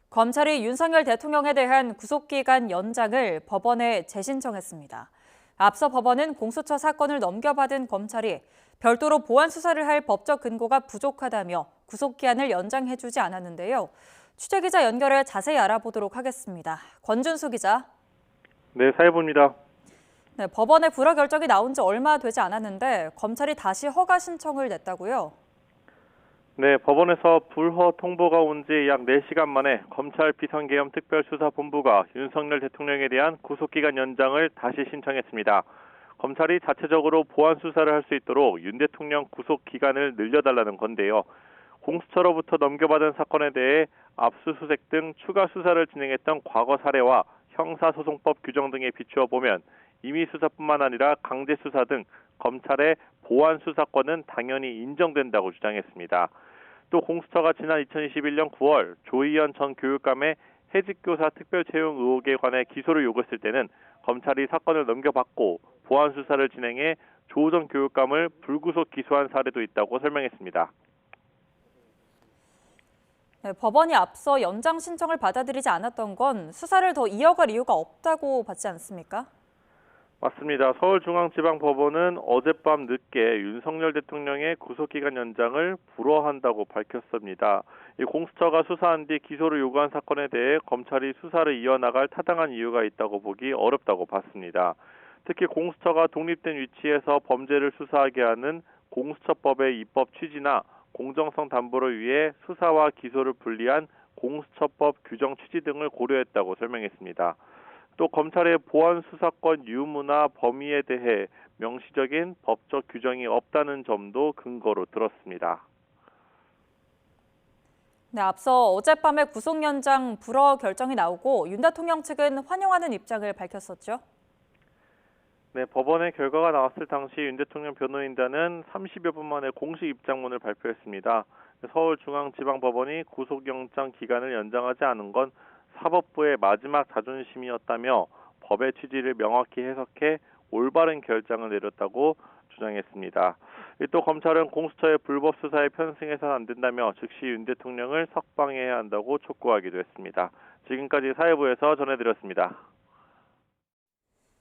검찰이 윤석열 대통령에 대한 구속기간 연장을 법원에 재신청했습니다. 앞서 법원은 공수처 사건을 넘겨받은 검찰이 별도로 보완 수사를 할 법적 근거가 부족하다며 구속기한을 연장해주지 않았는데요. 취재기자 연결해 자세히 알아보도록 하겠습니다. 권준수 기자. 네, 사회부입니다. 네, 법원의 불허 결정이 나온 지 얼마 되지 않았는데 검찰이 다시 허가 신청을 냈다고요? 네, 법원에서 불허 통보가 온 지 약 4시간 만에 검찰 비상계엄 특별수사본부가 윤석열 대통령에 대한 구속기간 연장을 다시 신청했습니다. 검찰이 자체적으로 보완 수사를 할 수 있도록 윤 대통령 구속기간을 늘려달라는 건데요. 공수처로부터 넘겨받은 사건에 대해 압수수색 등 추가 수사를 진행했던 과거 사례와 형사소송법 규정 등에 비추어 보면 임의수사뿐만 아니라 강제수사 등 검찰의 보완 수사권은 당연히 인정된다고 주장했습니다. 또 공수처가 지난 2021년 9월 조희연 전 교육감의 해직교사 특별채용 의혹에 관해 기소를 요구했을 때는 검찰이 사건을 넘겨받고 보완 수사를 진행해 조 전 교육감을 불구속 기소한 사례도 있다고 설명했습니다. 네, 법원이 앞서 연장 신청을 받아들이지 않았던 건 수사를 더 이어갈 이유가 없다고 봤지 않습니까? 맞습니다. 서울중앙지방법원은 어젯밤 늦게 윤석열 대통령의 구속기간 연장을 불허한다고 밝혔습니다. 이 공수처가 수사한 뒤 기소를 요구한 사건에 대해 검찰이 수사를 이어나갈 타당한 이유가 있다고 보기 어렵다고 봤습니다. 특히 공수처가 독립된 위치에서 범죄를 수사하게 하는 공수처법의 입법 취지나 공정성 담보를 위해 수사와 기소를 분리한 공수처법 규정 취지 등을 고려했다고 설명했습니다. 또 검찰의 보완 수사권 유무나 범위에 대해 명시적인 법적 규정이 없다는 점도 근거로 들었습니다. 네, 앞서 어젯밤에 구속 연장 불허 결정이 나오고 윤 대통령 측은 환영하는 입장을 밝혔었죠. 네, 법원의 결과가 나왔을 당시 윤 대통령 변호인단은 30여 분 만에 공식 입장문을 발표했습니다. 서울중앙지방법원이 구속영장 기간을 연장하지 않은 건 사법부의 마지막 자존심이었다며 법의 취지를 명확히 해석해 올바른 결정을 내렸다고 주장했습니다. 또 검찰은 공수처의 불법 수사에 편승해서는 안 된다며 즉시 윤 대통령을 석방해야 한다고 촉구하기도 했습니다. 지금까지 사회부에서 전해드렸습니다.